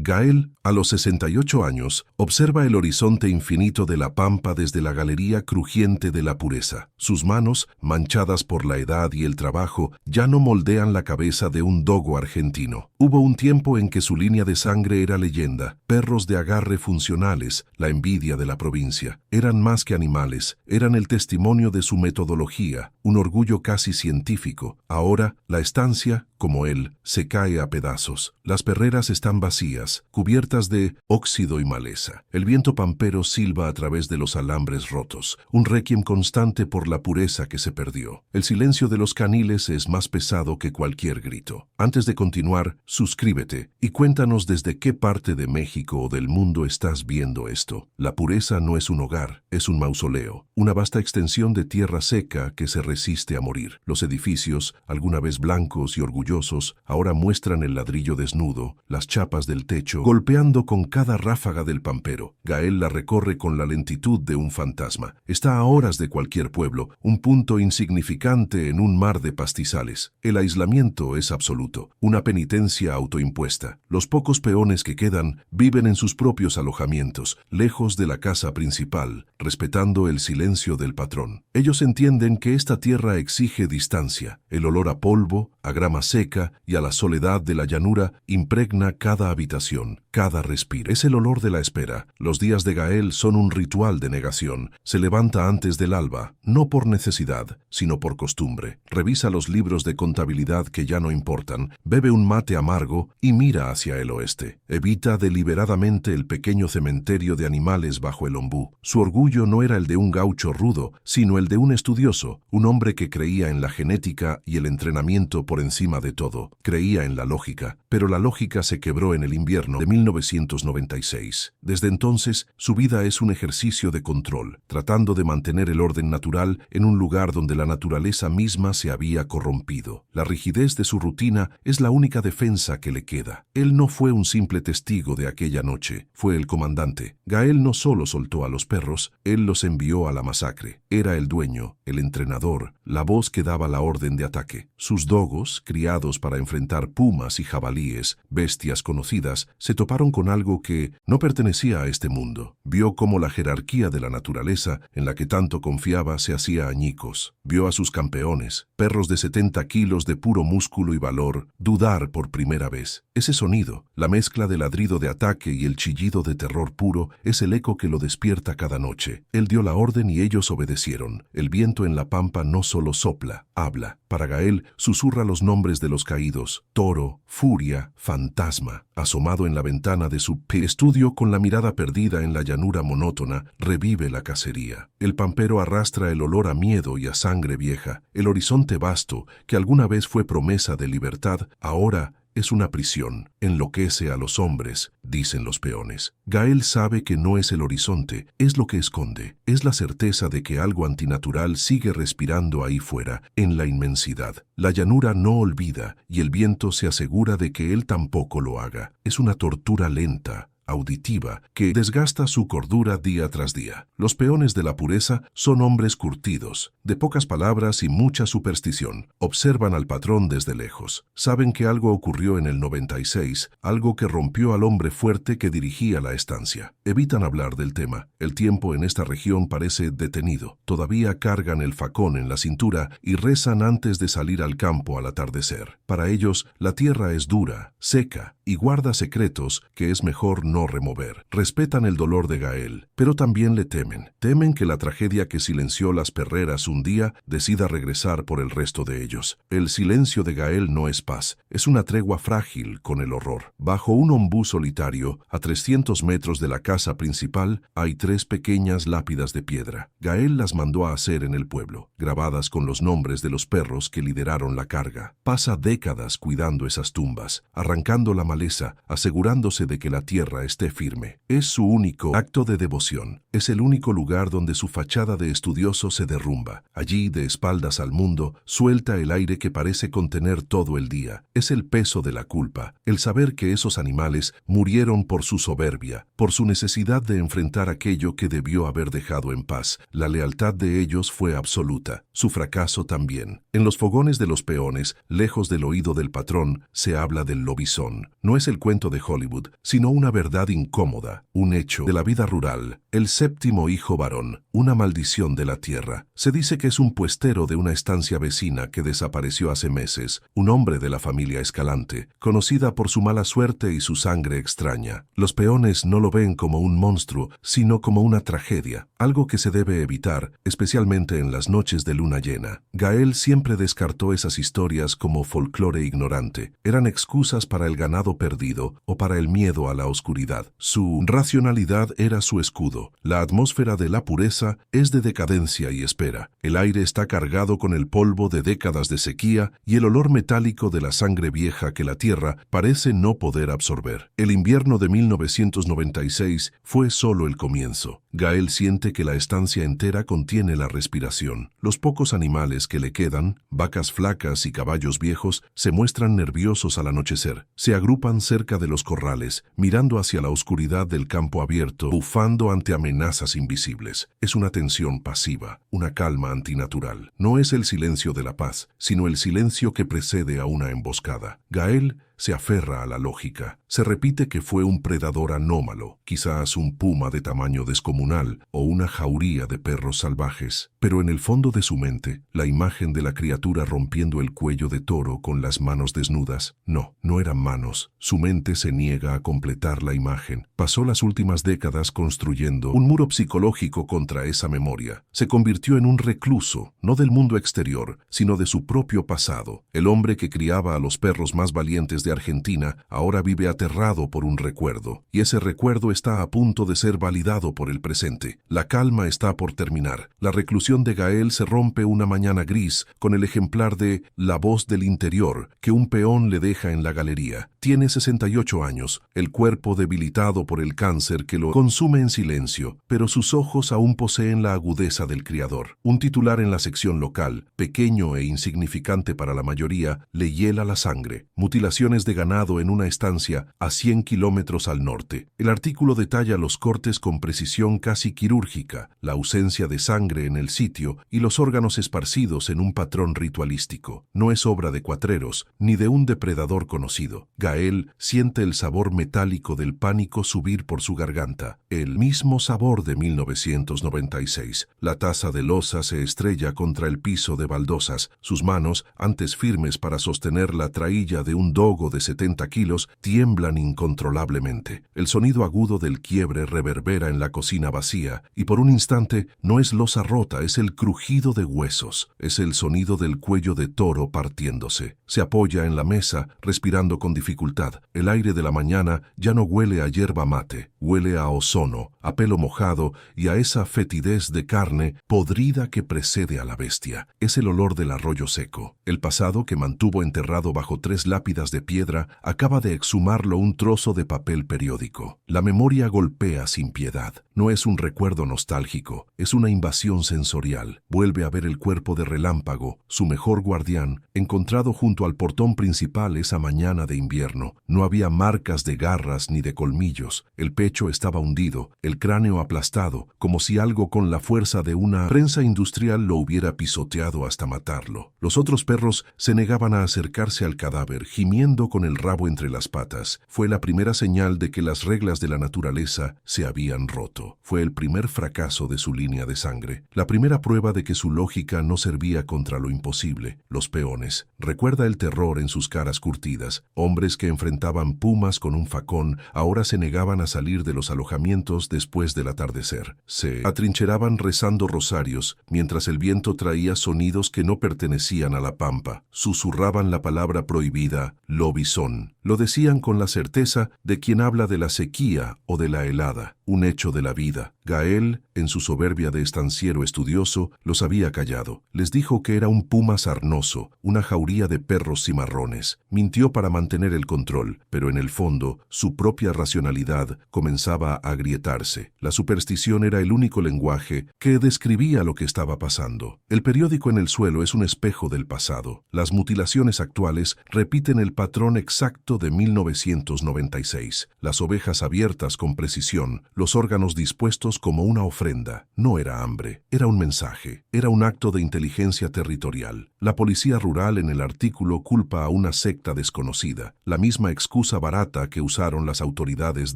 Gael, a los 68 años, observa el horizonte infinito de la pampa desde la galería crujiente de la pureza. Sus manos, manchadas por la edad y el trabajo, ya no moldean la cabeza de un dogo argentino. Hubo un tiempo en que su línea de sangre era leyenda, perros de agarre funcionales, la envidia de la provincia. Eran más que animales, eran el testimonio de su metodología, un orgullo casi científico. Ahora, la estancia, como él, se cae a pedazos. Las perreras están vacías, cubiertas de óxido y maleza. El viento pampero silba a través de los alambres rotos, un requiem constante por la pureza que se perdió. El silencio de los caniles es más pesado que cualquier grito. Antes de continuar, suscríbete y cuéntanos desde qué parte de México o del mundo estás viendo esto. La pureza no es un hogar, es un mausoleo, una vasta extensión de tierra seca que se resiste a morir. Los edificios, alguna vez blancos y orgullosos, ahora muestran el ladrillo desnudo, las chapas del techo, golpeando con cada ráfaga del pampero. Gael la recorre con la lentitud de un fantasma. Está a horas de cualquier pueblo, un punto insignificante en un mar de pastizales. El aislamiento es absoluto, una penitencia autoimpuesta. Los pocos peones que quedan viven en sus propios alojamientos, lejos de la casa principal, respetando el silencio del patrón. Ellos entienden que esta tierra exige distancia. El olor a polvo, a grama seca y a la soledad de la llanura impregna cada habitación, cada respiro. Es el olor de la espera. Los días de Gael son un ritual de negación. Se levanta antes del alba, no por necesidad, sino por costumbre. Revisa los libros de contabilidad que ya no importan, bebe un mate amargo y mira hacia el oeste. Evita deliberadamente el pequeño cementerio de animales bajo el ombú. Su orgullo no era el de un gaucho rudo, sino el de un estudioso, un hombre que creía en la genética y el entrenamiento por encima de todo. Creía en la lógica, pero la lógica se quebró en el invierno de 1996. Desde entonces, su vida es un ejercicio de control, tratando de mantener el orden natural en un lugar donde la naturaleza misma se había corrompido. La rigidez de su rutina es la única defensa que le queda. Él no fue un simple testigo de aquella noche, fue el comandante. Gael no solo soltó a los perros, él los envió a la masacre. Era el dueño, el entrenador, la voz que daba la orden de ataque. Sus dogos, criados para enfrentar pumas y jabalíes, bestias conocidas, se toparon con algo que no pertenecía a este mundo. Vio cómo la jerarquía de la naturaleza, en la que tanto confiaba, se hacía añicos. Vio a sus campeones, perros de 70 kilos de puro músculo y valor, dudar por primera vez. Ese sonido, la mezcla de ladrido de ataque y el chillido de terror puro, es el eco que lo despierta cada noche. Él dio la orden y ellos obedecieron. El viento en la pampa no solo sopla, habla. Para Gael, susurra los nombres de los caídos: toro, furia, fantasma. Asomado en la ventana de su estudio con la mirada perdida en la llanura monótona, revive la cacería. El pampero arrastra el olor a miedo y a sangre vieja. El horizonte vasto, que alguna vez fue promesa de libertad, ahora es una prisión. Enloquece a los hombres, dicen los peones. Gael sabe que no es el horizonte, es lo que esconde. Es la certeza de que algo antinatural sigue respirando ahí fuera, en la inmensidad. La llanura no olvida, y el viento se asegura de que él tampoco lo haga. Es una tortura lenta, auditiva, que desgasta su cordura día tras día. Los peones de la pureza son hombres curtidos, de pocas palabras y mucha superstición. Observan al patrón desde lejos. Saben que algo ocurrió en el 96, algo que rompió al hombre fuerte que dirigía la estancia. Evitan hablar del tema. El tiempo en esta región parece detenido. Todavía cargan el facón en la cintura y rezan antes de salir al campo al atardecer. Para ellos, la tierra es dura, seca y guarda secretos que es mejor no remover. Respetan el dolor de Gael, pero también le temen. Temen que la tragedia que silenció las perreras un día decida regresar por el resto de ellos. El silencio de Gael no es paz, es una tregua frágil con el horror. Bajo un ombú solitario, a 300 metros de la casa principal, hay 3 pequeñas lápidas de piedra. Gael las mandó a hacer en el pueblo, grabadas con los nombres de los perros que lideraron la carga. Pasa décadas cuidando esas tumbas, arrancando la maleza, asegurándose de que la tierra esté firme. Es su único acto de devoción. Es el único lugar donde su fachada de estudioso se derrumba. Allí, de espaldas al mundo, suelta el aire que parece contener todo el día. Es el peso de la culpa, el saber que esos animales murieron por su soberbia, por su necesidad de enfrentar aquello que debió haber dejado en paz. La lealtad de ellos fue absoluta, su fracaso también. En los fogones de los peones, lejos del oído del patrón, se habla del lobizón. No es el cuento de Hollywood, sino una verdad incómoda, un hecho de la vida rural. El séptimo hijo varón, una maldición de la tierra. Se dice que es un puestero de una estancia vecina que desapareció hace meses, un hombre de la familia Escalante, conocida por su mala suerte y su sangre extraña. Los peones no lo ven como un monstruo, sino como una tragedia, algo que se debe evitar, especialmente en las noches de luna llena. Gael siempre descartó esas historias como folclore ignorante. Eran excusas para el ganado perdido o para el miedo a la oscuridad. Su racionalidad era su escudo. La atmósfera de la pureza es de decadencia y espera. El aire está cargado con el polvo de décadas de sequía y el olor metálico de la sangre vieja que la tierra parece no poder absorber. El invierno de 1996 fue solo el comienzo. Gael siente que la estancia entera contiene la respiración. Los pocos animales que le quedan, vacas flacas y caballos viejos, se muestran nerviosos al anochecer. Se agrupan cerca de los corrales, mirando hacia la oscuridad del campo abierto, bufando ante amenazas invisibles. Es una tensión pasiva, una calma antinatural. No es el silencio de la paz, sino el silencio que precede a una emboscada. Gael se aferra a la lógica. Se repite que fue un predador anómalo, quizás un puma de tamaño descomunal o una jauría de perros salvajes. Pero en el fondo de su mente, la imagen de la criatura rompiendo el cuello de toro con las manos desnudas. No eran manos. Su mente se niega a completar la imagen. Pasó las últimas décadas construyendo un muro psicológico contra esa memoria. Se convirtió en un recluso, no del mundo exterior, sino de su propio pasado. El hombre que criaba a los perros más valientes de Argentina ahora vive aterrado por un recuerdo, y ese recuerdo está a punto de ser validado por el presente. La calma está por terminar. La reclusión de Gael se rompe una mañana gris con el ejemplar de La voz del interior que un peón le deja en la galería. Tiene 68 años, el cuerpo debilitado por el cáncer que lo consume en silencio, pero sus ojos aún poseen la agudeza del criador. Un titular en la sección local, pequeño e insignificante para la mayoría, le hiela la sangre. Mutilaciones de ganado en una estancia a 100 kilómetros al norte. El artículo detalla los cortes con precisión casi quirúrgica, la ausencia de sangre en el sitio y los órganos esparcidos en un patrón ritualístico. No es obra de cuatreros, ni de un depredador conocido. Gael siente el sabor metálico del pánico subir por su garganta, el mismo sabor de 1996. La taza de loza se estrella contra el piso de baldosas. Sus manos, antes firmes para sostener la traílla de un dogo de 70 kilos, tiemblan incontrolablemente. El sonido agudo del quiebre reverbera en la cocina vacía, y por un instante no es loza rota, es el crujido de huesos, es el sonido del cuello de toro partiéndose. Se apoya en la mesa, respirando con dificultad. El aire de la mañana ya no huele a yerba mate, huele a ozono, a pelo mojado y a esa fetidez de carne podrida que precede a la bestia. Es el olor del arroyo seco. El pasado que mantuvo enterrado bajo 3 lápidas de piedra acaba de exhumarlo un trozo de papel periódico. La memoria golpea sin piedad. No es un recuerdo nostálgico, es una invasión sensorial. Vuelve a ver el cuerpo de Relámpago, su mejor guardián, encontrado junto al portón principal esa mañana de invierno. No había marcas de garras ni de colmillos. El pecho estaba hundido, el cráneo aplastado, como si algo con la fuerza de una prensa industrial lo hubiera pisoteado hasta matarlo. Los otros perros se negaban a acercarse al cadáver, gimiendo con el rabo entre las patas. Fue la primera señal de que las reglas de la naturaleza se habían roto. Fue el primer fracaso de su línea de sangre. La primera prueba de que su lógica no servía contra lo imposible. Los peones. Recuerda el terror en sus caras curtidas. Hombres que enfrentaban pumas con un facón ahora se negaban a salir de los alojamientos después del atardecer. Se atrincheraban rezando rosarios, mientras el viento traía sonidos que no pertenecían a la pampa. Susurraban la palabra prohibida, lobizón. Lo decían con la certeza de quien habla de la sequía o de la helada, un hecho de la vida. Gael, en su soberbia de estanciero estudioso, los había callado. Les dijo que era un puma sarnoso, una jauría de perros cimarrones. Mintió para mantener el control, pero en el fondo, su propia racionalidad comenzaba a agrietarse. La superstición era el único lenguaje que describía lo que estaba pasando. El periódico en el suelo es un espejo del pasado. Las mutilaciones actuales repiten el patrón exacto de 1996. Las ovejas abiertas con precisión, los órganos dispuestos como una ofrenda. No era hambre, era un mensaje, era un acto de inteligencia territorial. La policía rural en el artículo culpa a una secta desconocida, la misma excusa barata que usaron las autoridades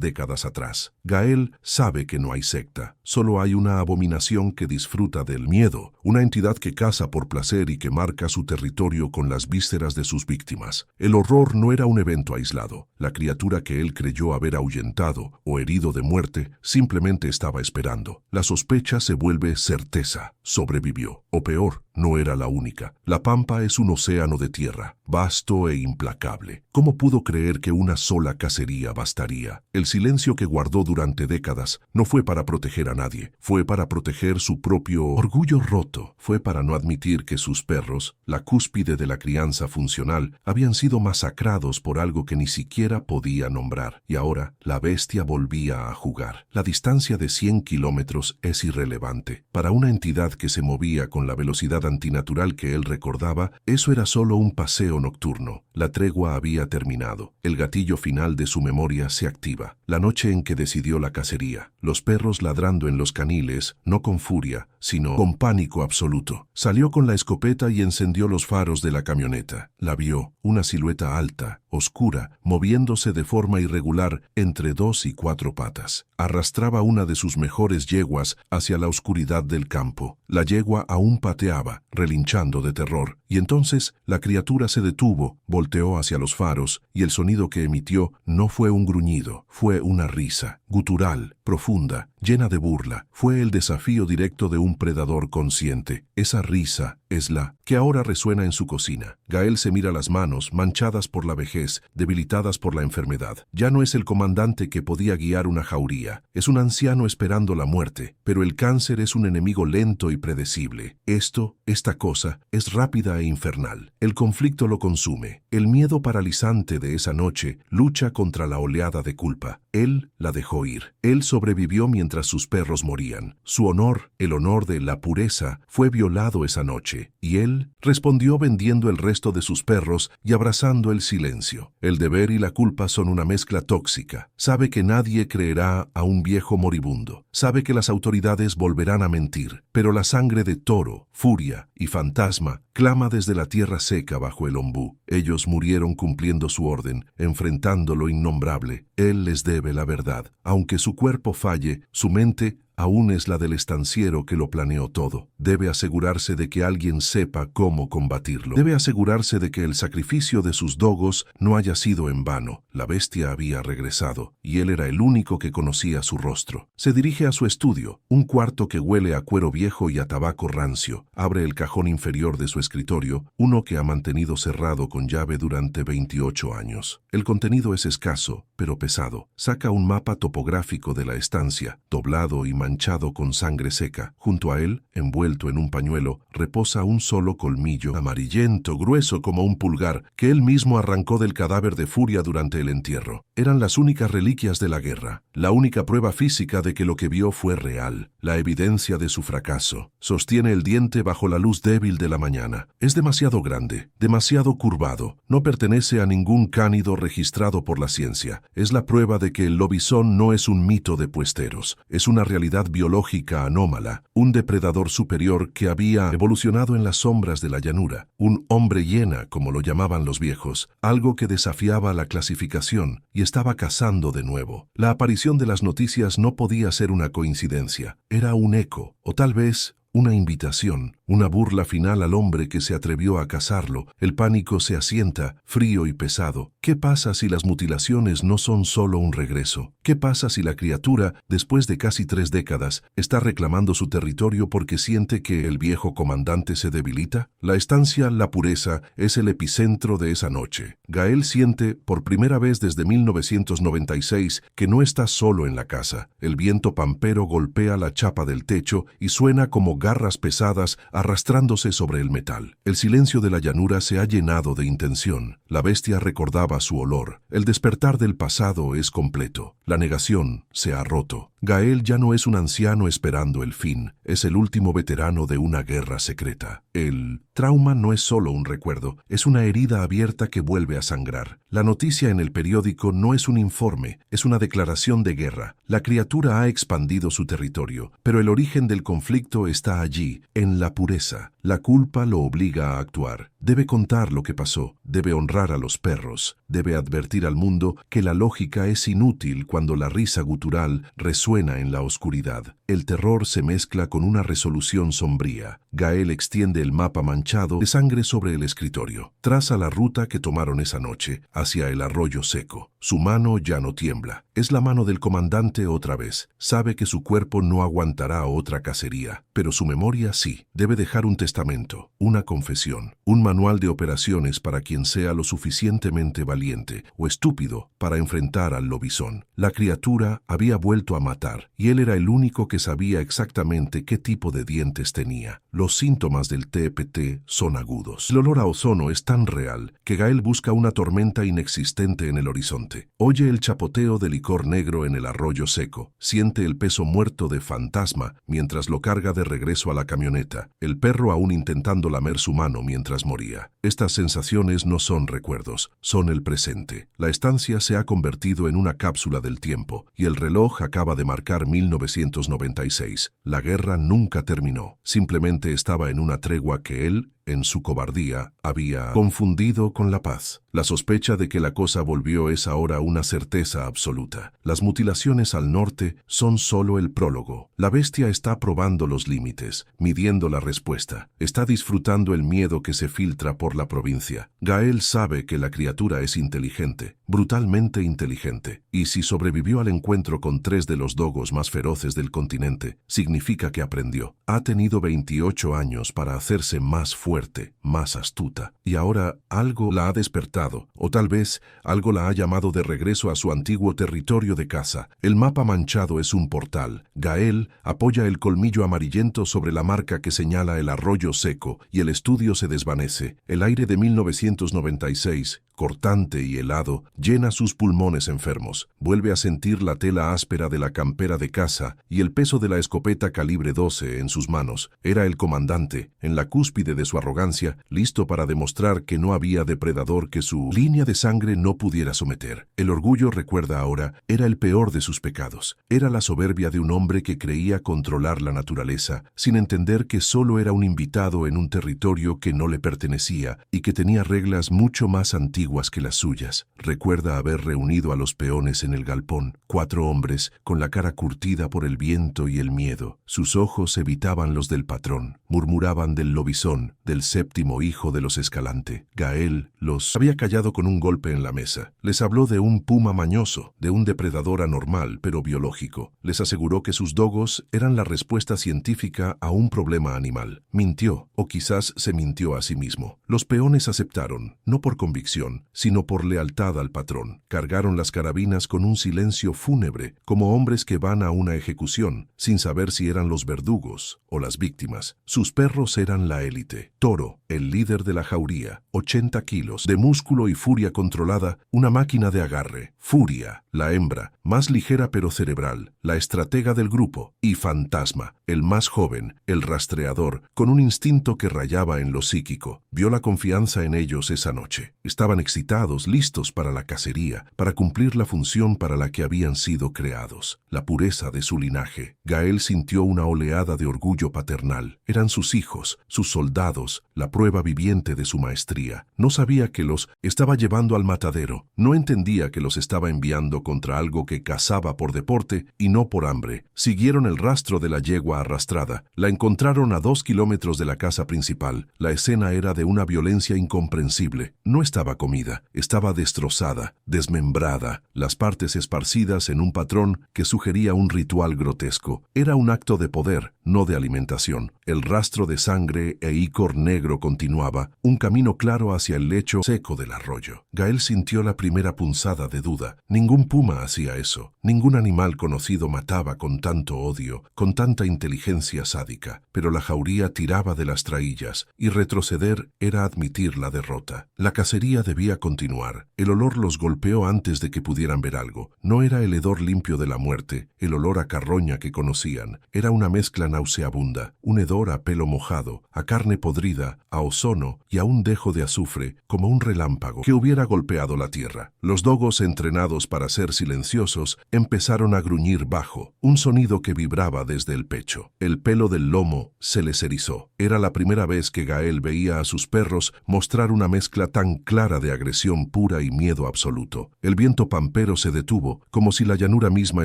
décadas atrás. Gael sabe que no hay secta, solo hay una abominación que disfruta del miedo, una entidad que caza por placer y que marca su territorio con las vísceras de sus víctimas. El horror no era un evento aislado. La criatura que él creyó haber ahuyentado o herido de muerte simplemente estaba esperando. La sospecha se vuelve certeza. Sobrevivió. O peor, no era la única. La Pampa es un océano de tierra, vasto e implacable. ¿Cómo pudo creer que una sola cacería bastaría? El silencio que guardó durante décadas no fue para proteger a nadie, fue para proteger su propio orgullo roto, fue para no admitir que sus perros, la cúspide de la crianza funcional, habían sido masacrados por algo que ni siquiera podía nombrar. Y ahora la bestia volvía a jugar. La distancia de 100 kilómetros es irrelevante. Para una entidad que se movía con la velocidad antinatural que él recordaba, eso era solo un paseo nocturno. La tregua había terminado. El gatillo final de su memoria se activa. La noche en que decidió la cacería. Los perros ladrando en los caniles, no con furia, sino con pánico absoluto. Salió con la escopeta y encendió los faros de la camioneta. La vio, una silueta alta, oscura, moviéndose de forma irregular entre 2 y 4 patas. Arrastraba una de sus mejores yeguas hacia la oscuridad del campo. La yegua aún pateaba, relinchando de terror, y entonces la criatura se detuvo, volteó hacia los faros, y el sonido que emitió no fue un gruñido, fue una risa, gutural, profunda, llena de burla. Fue el desafío directo de un predador consciente. Esa risa es la que ahora resuena en su cocina. Gael se mira las manos, manchadas por la vejez, debilitadas por la enfermedad. Ya no es el comandante que podía guiar una jauría. Es un anciano esperando la muerte, pero el cáncer es un enemigo lento y predecible. Esta cosa, es rápida e infernal. El conflicto lo consume. El miedo paralizante de esa noche lucha contra la oleada de culpa. Él la dejó ir. Él sobrevivió mientras sus perros morían. Su honor, el honor de la pureza, fue violado esa noche, y él respondió vendiendo el resto de sus perros y abrazando el silencio. El deber y la culpa son una mezcla tóxica. Sabe que nadie creerá a un viejo moribundo. Sabe que las autoridades volverán a mentir, pero la sangre de toro, furia y fantasma clama desde la tierra seca bajo el ombú. Ellos murieron cumpliendo su orden, enfrentando lo innombrable. Él les debe la verdad. Aunque su cuerpo falle, su mente aún es la del estanciero que lo planeó todo. Debe asegurarse de que alguien sepa cómo combatirlo. Debe asegurarse de que el sacrificio de sus dogos no haya sido en vano. La bestia había regresado, y él era el único que conocía su rostro. Se dirige a su estudio, un cuarto que huele a cuero viejo y a tabaco rancio. Abre el cajón inferior de su escritorio, uno que ha mantenido cerrado con llave durante 28 años. El contenido es escaso, pero pesado. Saca un mapa topográfico de la estancia, doblado y manchado con sangre seca. Junto a él, envuelto en un pañuelo, reposa un solo colmillo amarillento, grueso como un pulgar, que él mismo arrancó del cadáver de Furia durante el entierro. Eran las únicas reliquias de la guerra, la única prueba física de que lo que vio fue real, la evidencia de su fracaso. Sostiene el diente bajo la luz débil de la mañana. Es demasiado grande, demasiado curvado. No pertenece a ningún cánido registrado por la ciencia. Es la prueba de que el lobizón no es un mito de puesteros. Es una realidad biológica anómala, un depredador superior que había evolucionado en las sombras de la llanura, un hombre hiena, como lo llamaban los viejos, algo que desafiaba la clasificación y estaba cazando de nuevo. La aparición de las noticias no podía ser una coincidencia, era un eco, o tal vez una invitación, una burla final al hombre que se atrevió a cazarlo. El pánico se asienta, frío y pesado. ¿Qué pasa si las mutilaciones no son solo un regreso? ¿Qué pasa si la criatura, después de casi 3 décadas, está reclamando su territorio porque siente que el viejo comandante se debilita? La estancia La Pureza es el epicentro de esa noche. Gael siente, por primera vez desde 1996, que no está solo en la casa. El viento pampero golpea la chapa del techo y suena como garras pesadas arrastrándose sobre el metal. El silencio de la llanura se ha llenado de intención. La bestia recordaba su olor. El despertar del pasado es completo. La negación se ha roto. Gael ya no es un anciano esperando el fin, es el último veterano de una guerra secreta. El trauma no es solo un recuerdo, es una herida abierta que vuelve a sangrar. La noticia en el periódico no es un informe, es una declaración de guerra. La criatura ha expandido su territorio, pero el origen del conflicto está allí, en la pureza. La culpa lo obliga a actuar. Debe contar lo que pasó, debe honrar a los perros, debe advertir al mundo que la lógica es inútil cuando la risa gutural resuena en la oscuridad. El terror se mezcla con una resolución sombría. Gael extiende el mapa manchado de sangre sobre el escritorio. Traza la ruta que tomaron esa noche, hacia el arroyo seco. Su mano ya no tiembla. Es la mano del comandante otra vez. Sabe que su cuerpo no aguantará otra cacería, pero su memoria sí. Debe dejar un testamento, una confesión, un manual de operaciones para quien sea lo suficientemente valiente o estúpido para enfrentar al lobizón. La criatura había vuelto a matar, y él era el único que sabía exactamente qué tipo de dientes tenía. Los síntomas del TPT son agudos. El olor a ozono es tan real que Gael busca una tormenta inexistente en el horizonte. Oye el chapoteo de licor negro en el arroyo seco. Siente el peso muerto de Fantasma mientras lo carga de regreso a la camioneta, el perro aún intentando lamer su mano mientras moría. Estas sensaciones no son recuerdos, son el presente. La estancia se ha convertido en una cápsula del tiempo y el reloj acaba de marcar 1996. La guerra nunca terminó, simplemente estaba en una tregua que él, en su cobardía, había confundido con la paz. La sospecha de que la cosa volvió es ahora una certeza absoluta. Las mutilaciones al norte son solo el prólogo. La bestia está probando los límites, midiendo la respuesta. Está disfrutando el miedo que se filtra por la provincia. Gael sabe que la criatura es inteligente, brutalmente inteligente, y si sobrevivió al encuentro con 3 de los dogos más feroces del continente, significa que aprendió. Ha tenido 28 años para hacerse más fuerte, más astuta, y ahora algo la ha despertado, o tal vez algo la ha llamado de regreso a su antiguo territorio de caza. El mapa manchado es un portal. Gael apoya el colmillo amarillento sobre la marca que señala el arroyo seco, y el estudio se desvanece. El aire de 1996, cortante y helado, llena sus pulmones enfermos. Vuelve a sentir la tela áspera de la campera de caza y el peso de la escopeta calibre 12 en sus manos. Era el comandante, en la cúspide de su arrogancia, listo para demostrar que no había depredador que su línea de sangre no pudiera someter. El orgullo, recuerda ahora, era el peor de sus pecados. Era la soberbia de un hombre que creía controlar la naturaleza, sin entender que solo era un invitado en un territorio que no le pertenecía y que tenía reglas mucho más antiguas que las suyas. Recuerda haber reunido a los peones en el galpón, 4 hombres con la cara curtida por el viento y el miedo. Sus ojos evitaban los del patrón, murmuraban del lobizón, del 7º hijo de los Escalante. Gael los había callado con un golpe en la mesa. Les habló de un puma mañoso, de un depredador anormal pero biológico. Les aseguró que sus dogos eran la respuesta científica a un problema animal. Mintió, o quizás se mintió a sí mismo. Los peones aceptaron, no por convicción, sino por lealtad al patrón. Cargaron las carabinas con un silencio fúnebre, como hombres que van a una ejecución, sin saber si eran los verdugos o las víctimas. Sus perros eran la élite. Toro, el líder de la jauría, 80 kilos, de músculo y furia controlada, una máquina de agarre. Furia, la hembra, más ligera pero cerebral, la estratega del grupo. Y Fantasma, el más joven, el rastreador, con un instinto que rayaba en lo psíquico. Vio la confianza en ellos esa noche. Estaban excitados, listos para la cacería, para cumplir la función para la que habían sido creados, la pureza de su linaje. Gael sintió una oleada de orgullo paternal. Eran sus hijos, sus soldados, la prueba viviente de su maestría. No sabía que los estaba llevando al matadero, no entendía que los estaba enviando contra algo que cazaba por deporte y no por hambre. Siguieron el rastro de la yegua arrastrada. La encontraron a 2 kilómetros de la casa principal. La escena era de una violencia incomprensible. No estaba comida, estaba destrozada, desmembrada, las partes esparcidas en un patrón que sugería un ritual grotesco. Era un acto de poder, no de alimentación. El rastro de sangre e ícor negro continuaba, un camino claro hacia el lecho seco del arroyo. Gael sintió la primera punzada de duda. Ningún puma hacía eso. Ningún animal conocido mataba con tanto odio, con tanta inteligencia sádica. Pero la jauría tiraba de las traillas, y retroceder era admitir la derrota. La cacería debía debía continuar. El olor los golpeó antes de que pudieran ver algo. No era el hedor limpio de la muerte, el olor a carroña que conocían. Era una mezcla nauseabunda, un hedor a pelo mojado, a carne podrida, a ozono y a un dejo de azufre, como un relámpago que hubiera golpeado la tierra. Los dogos, entrenados para ser silenciosos, empezaron a gruñir bajo, un sonido que vibraba desde el pecho. El pelo del lomo se les erizó. Era la primera vez que Gael veía a sus perros mostrar una mezcla tan clara de agresión pura y miedo absoluto. El viento pampero se detuvo, como si la llanura misma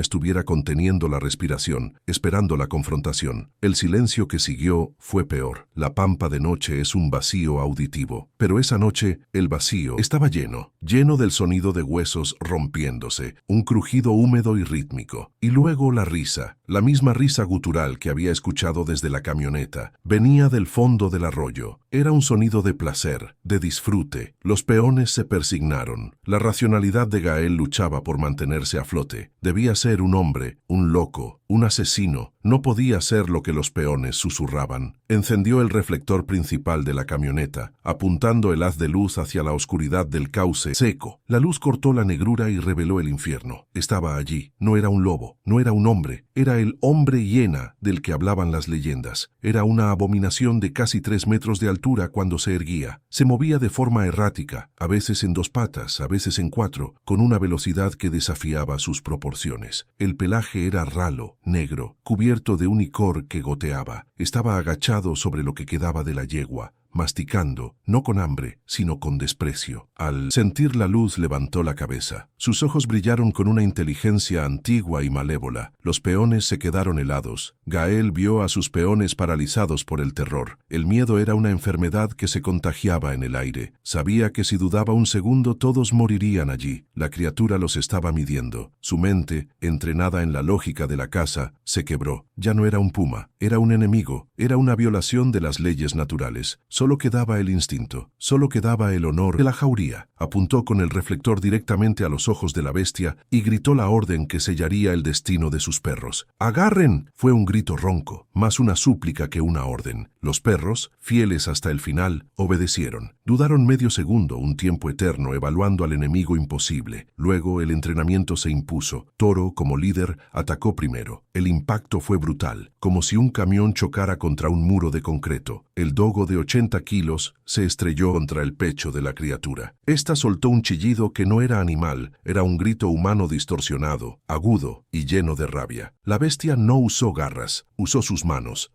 estuviera conteniendo la respiración, esperando la confrontación. El silencio que siguió fue peor. La pampa de noche es un vacío auditivo. Pero esa noche, el vacío estaba lleno del sonido de huesos rompiéndose, un crujido húmedo y rítmico. Y luego la risa, la misma risa gutural que había escuchado desde la camioneta, venía del fondo del arroyo. Era un sonido de placer, de disfrute. Los peones se persignaron. La racionalidad de Gael luchaba por mantenerse a flote. Debía ser un hombre, un loco, un asesino. No podía ser lo que los peones susurraban. Encendió el reflector principal de la camioneta, apuntando el haz de luz hacia la oscuridad del cauce seco. La luz cortó la negrura y reveló el infierno. Estaba allí. No era un lobo, no era un hombre. Era el hombre hiena del que hablaban las leyendas. Era una abominación de casi 3 metros de altura cuando se erguía. Se movía de forma errática, a veces en 2 patas, a veces en 4, con una velocidad que desafiaba sus proporciones. El pelaje era ralo, negro, cubierto de un icor que goteaba. Estaba agachado sobre lo que quedaba de la yegua, masticando, no con hambre, sino con desprecio. Al sentir la luz levantó la cabeza. Sus ojos brillaron con una inteligencia antigua y malévola. Los peones se quedaron helados. Gael vio a sus peones paralizados por el terror. El miedo era una enfermedad que se contagiaba en el aire. Sabía que si dudaba un segundo todos morirían allí. La criatura los estaba midiendo. Su mente, entrenada en la lógica de la caza, se quebró. Ya no era un puma, era un enemigo, era una violación de las leyes naturales. Solo quedaba el instinto, solo quedaba el honor de la jauría. Apuntó con el reflector directamente a los ojos de la bestia y gritó la orden que sellaría el destino de sus perros. ¡Agarren! Fue un grito ronco, más una súplica que una orden. Los perros, fieles hasta el final, obedecieron. Dudaron medio segundo, un tiempo eterno, evaluando al enemigo imposible. Luego el entrenamiento se impuso. Toro, como líder, atacó primero. El impacto fue brutal, como si un camión chocara contra un muro de concreto. El dogo de 80 kilos se estrelló contra el pecho de la criatura. Esta soltó un chillido que no era animal, era un grito humano distorsionado, agudo y lleno de rabia. La bestia no usó garras, usó sus manos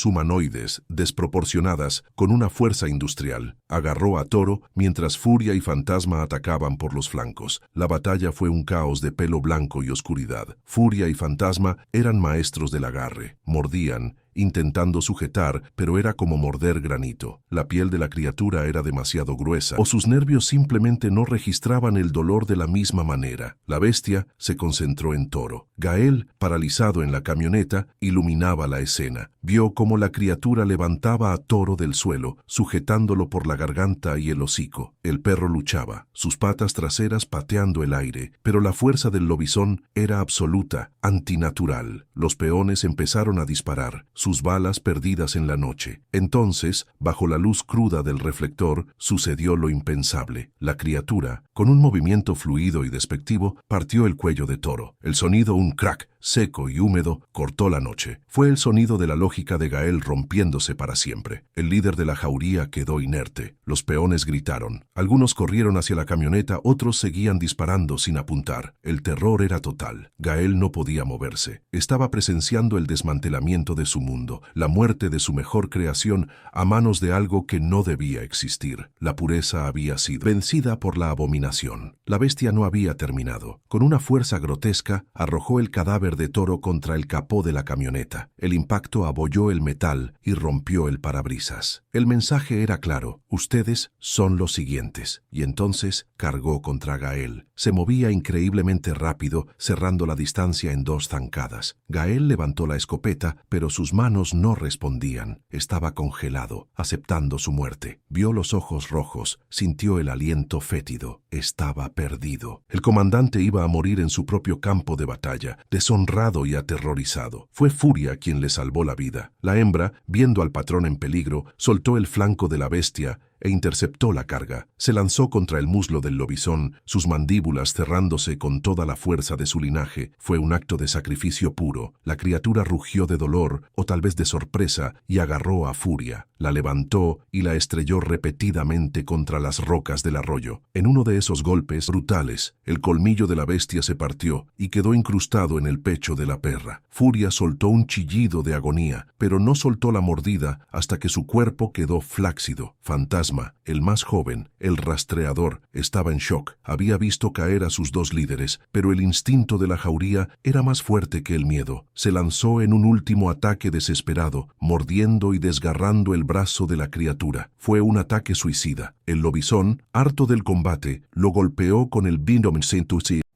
humanoides, desproporcionadas, con una fuerza industrial. Agarró a Toro mientras Furia y Fantasma atacaban por los flancos. La batalla fue un caos de pelo blanco y oscuridad. Furia y Fantasma eran maestros del agarre. Mordían, intentando sujetar, pero era como morder granito. La piel de la criatura era demasiado gruesa, o sus nervios simplemente no registraban el dolor de la misma manera. La bestia se concentró en Toro. Gael, paralizado en la camioneta, iluminaba la escena. Vio cómo la criatura levantaba a Toro del suelo, sujetándolo por la garganta y el hocico. El perro luchaba, sus patas traseras pateando el aire, pero la fuerza del lobizón era absoluta, antinatural. Los peones empezaron a disparar, sus balas perdidas en la noche. Entonces, bajo la luz cruda del reflector, sucedió lo impensable. La criatura, con un movimiento fluido y despectivo, partió el cuello de Toro. El sonido, un crack, seco y húmedo, cortó la noche. Fue el sonido de la lógica de Gael rompiéndose para siempre. El líder de la jauría quedó inerte. Los peones gritaron. Algunos corrieron hacia la camioneta, otros seguían disparando sin apuntar. El terror era total. Gael no podía moverse. Estaba presenciando el desmantelamiento de su mundo, la muerte de su mejor creación a manos de algo que no debía existir. La pureza había sido vencida por la abominación. La bestia no había terminado. Con una fuerza grotesca, arrojó el cadáver de Toro contra el capó de la camioneta. El impacto abolló el metal y rompió el parabrisas. El mensaje era claro: ustedes son los siguientes. Y entonces cargó contra Gael. Se movía increíblemente rápido, cerrando la distancia en 2 zancadas. Gael levantó la escopeta, pero sus manos no respondían. Estaba congelado, aceptando su muerte. Vio los ojos rojos, sintió el aliento fétido. Estaba perdido. El comandante iba a morir en su propio campo de batalla, deshonrado y aterrorizado. Fue Furia quien le salvó la vida. La hembra, viendo al patrón en peligro, soltó el flanco de la bestia e interceptó la carga. Se lanzó contra el muslo del lobizón, sus mandíbulas cerrándose con toda la fuerza de su linaje. Fue un acto de sacrificio puro. La criatura rugió de dolor, o tal vez de sorpresa, y agarró a Furia. La levantó y la estrelló repetidamente contra las rocas del arroyo. En uno de esos golpes brutales, el colmillo de la bestia se partió y quedó incrustado en el pecho de la perra. Furia soltó un chillido de agonía, pero no soltó la mordida hasta que su cuerpo quedó flácido. Fantasma, el más joven, el rastreador, estaba en shock. Había visto caer a sus dos líderes, pero el instinto de la jauría era más fuerte que el miedo. Se lanzó en un último ataque desesperado, mordiendo y desgarrando el brazo de la criatura. Fue un ataque suicida. El lobizón, harto del combate, lo golpeó con el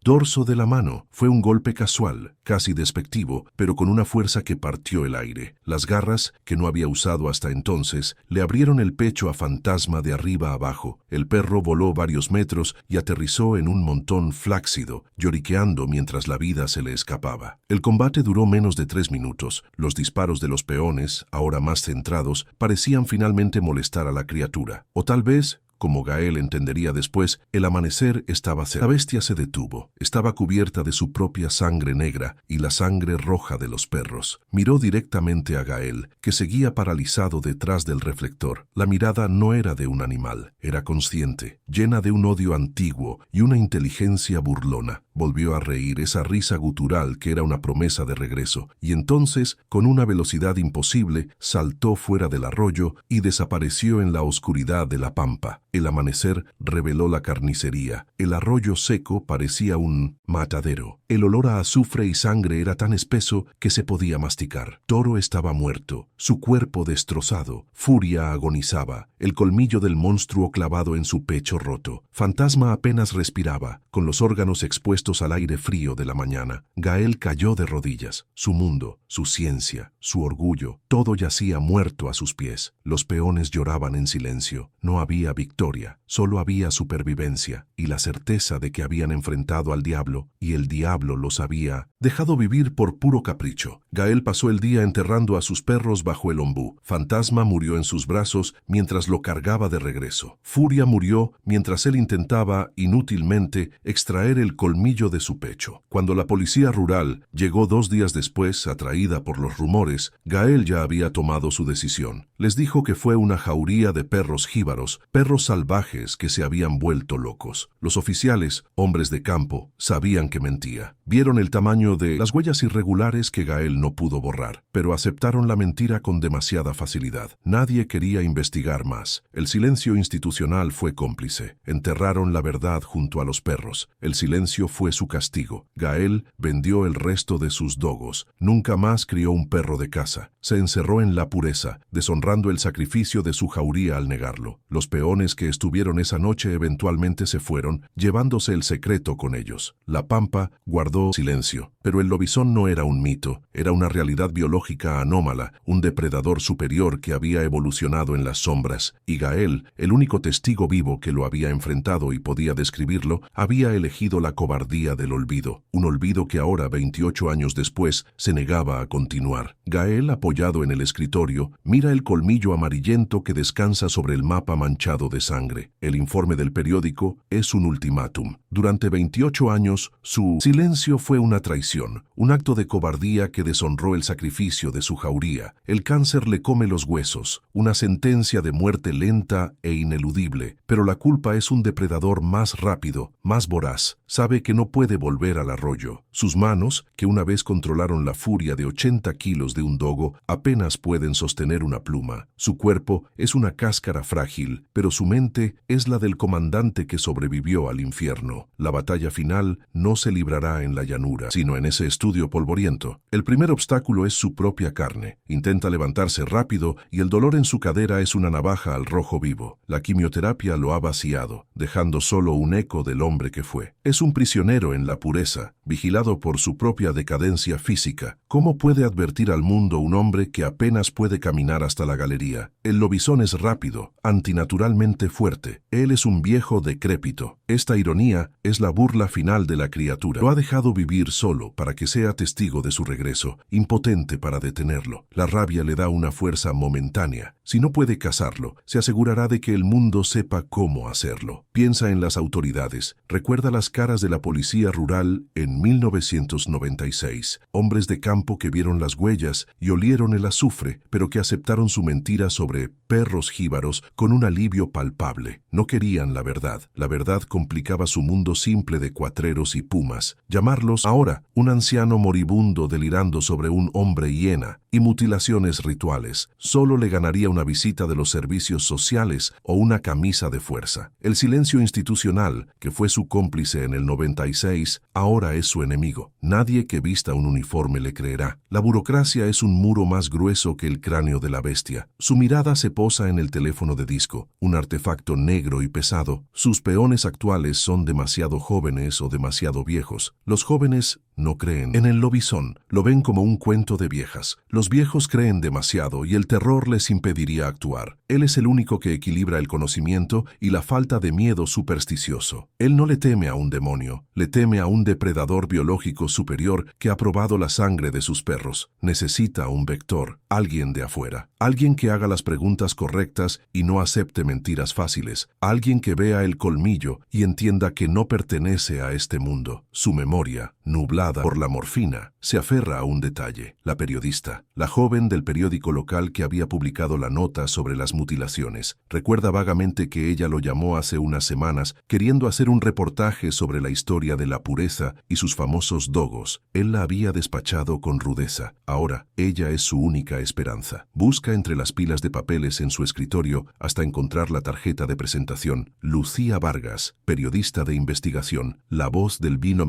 dorso de la mano. Fue un golpe casual, casi despectivo, pero con una fuerza que partió el aire. Las garras, que no había usado hasta entonces, le abrieron el pecho a Fantasma de arriba abajo. El perro voló varios metros y aterrizó en un montón flácido, lloriqueando mientras la vida se le escapaba. El combate duró menos de 3 minutos. Los disparos de los peones, ahora más centrados, parecían finalmente molestar a la criatura. O tal vez, como Gael entendería después, el amanecer estaba cerca. La bestia se detuvo. Estaba cubierta de su propia sangre negra y la sangre roja de los perros. Miró directamente a Gael, que seguía paralizado detrás del reflector. La mirada no era de un animal, era consciente, llena de un odio antiguo y una inteligencia burlona. Volvió a reír, esa risa gutural que era una promesa de regreso, y entonces, con una velocidad imposible, saltó fuera del arroyo y desapareció en la oscuridad de la pampa. El amanecer reveló la carnicería. El arroyo seco parecía un matadero. El olor a azufre y sangre era tan espeso que se podía masticar. Toro estaba muerto, su cuerpo destrozado. Furia agonizaba, el colmillo del monstruo clavado en su pecho roto. Fantasma apenas respiraba, con los órganos expuestos al aire frío de la mañana. Gael cayó de rodillas. Su mundo, su ciencia, su orgullo, todo yacía muerto a sus pies. Los peones lloraban en silencio. No había victoria, solo había supervivencia y la certeza de que habían enfrentado al diablo y el diablo los había dejado vivir por puro capricho. Gael pasó el día enterrando a sus perros bajo el ombú. Fantasma murió en sus brazos mientras lo cargaba de regreso. Furia murió mientras él intentaba, inútilmente, extraer el colmillo de su pecho. Cuando la policía rural llegó 2 días después, atraída por los rumores, Gael ya había tomado su decisión. Les dijo que fue una jauría de perros jíbaros, perros salvajes que se habían vuelto locos. Los oficiales, hombres de campo, sabían que mentía. Vieron el tamaño de las huellas irregulares que Gael no pudo borrar, pero aceptaron la mentira con demasiada facilidad. Nadie quería investigar más. El silencio institucional fue cómplice. Enterraron la verdad junto a los perros. El silencio fue su castigo. Gael vendió el resto de sus dogos. Nunca más crió un perro de casa. Se encerró en la pureza, deshonrando el sacrificio de su jauría al negarlo. Los peones que estuvieron esa noche eventualmente se fueron, llevándose el secreto con ellos. La pampa guardó silencio. Pero el lobizón no era un mito, era una realidad biológica anómala, un depredador superior que había evolucionado en las sombras, y Gael, el único testigo vivo que lo había enfrentado y podía describirlo, había elegido la cobardía del olvido, un olvido que ahora, 28 años después, se negaba a continuar. Gael, apoyado en el escritorio, mira el colmillo amarillento que descansa sobre el mapa manchado de sangre. El informe del periódico es un ultimátum. Durante 28 años, su silencio fue una traición, un acto de cobardía que deshonró el sacrificio de su jauría. El cáncer le come los huesos, una sentencia de muerte lenta e ineludible, pero la culpa es un depredador más rápido, más voraz. Sabe que no puede volver al arroyo. Sus manos, que una vez controlaron la furia de 80 kilos de un dogo, apenas pueden sostener una pluma. Su cuerpo es una cáscara frágil, pero su mente es la del comandante que sobrevivió al infierno. La batalla final no se librará en la llanura, sino en ese estudio polvoriento. El primer obstáculo es su propia carne. Intenta levantarse rápido y el dolor en su cadera es una navaja al rojo vivo. La quimioterapia lo ha vaciado, dejando solo un eco del hombre que fue. Es un prisionero prisionero en la pureza, vigilado por su propia decadencia física. ¿Cómo puede advertir al mundo un hombre que apenas puede caminar hasta la galería? El lobizón es rápido, antinaturalmente fuerte. Él es un viejo decrépito. Esta ironía es la burla final de la criatura. Lo ha dejado vivir solo para que sea testigo de su regreso, impotente para detenerlo. La rabia le da una fuerza momentánea. Si no puede cazarlo, se asegurará de que el mundo sepa cómo hacerlo. Piensa en las autoridades. Recuerda las caras de la policía rural en 1996. Hombres de campo que vieron las huellas y olieron el azufre, pero que aceptaron su mentira sobre perros jíbaros con un alivio palpable. No querían la verdad. La verdad complicaba su mundo simple de cuatreros y pumas. Llamarlos ahora un anciano moribundo delirando sobre un hombre hiena y mutilaciones rituales. Solo le ganaría una visita de los servicios sociales o una camisa de fuerza. El silencio institucional, que fue su cómplice en el 96, ahora es su enemigo. Nadie que vista un uniforme le creerá. La burocracia es un muro más grueso que el cráneo de la bestia. Su mirada se posa en el teléfono de disco, un artefacto negro y pesado. Sus peones actuales son demasiado jóvenes o demasiado viejos. Los jóvenes no creen en el lobizón, lo ven como un cuento de viejas. Los viejos creen demasiado y el terror les impediría actuar. Él es el único que equilibra el conocimiento y la falta de miedo supersticioso. Él no le teme a un demonio, le teme a un depredador biológico superior que ha probado la sangre de sus perros. Necesita un vector, alguien de afuera, alguien que haga las preguntas correctas y no acepte mentiras fáciles, alguien que vea el colmillo y entienda que no pertenece a este mundo. Su memoria, nublada por la morfina, se aferra a un detalle. La periodista, la joven del periódico local que había publicado la nota sobre las mutilaciones, recuerda vagamente que ella lo llamó hace unas semanas queriendo hacer un reportaje sobre la historia de la pureza y sus famosos dogos. Él la había despachado con rudeza. Ahora, ella es su única esperanza. Busca entre las pilas de papeles en su escritorio hasta encontrar la tarjeta de presentación. Lucía Vargas, periodista de investigación, la voz del vino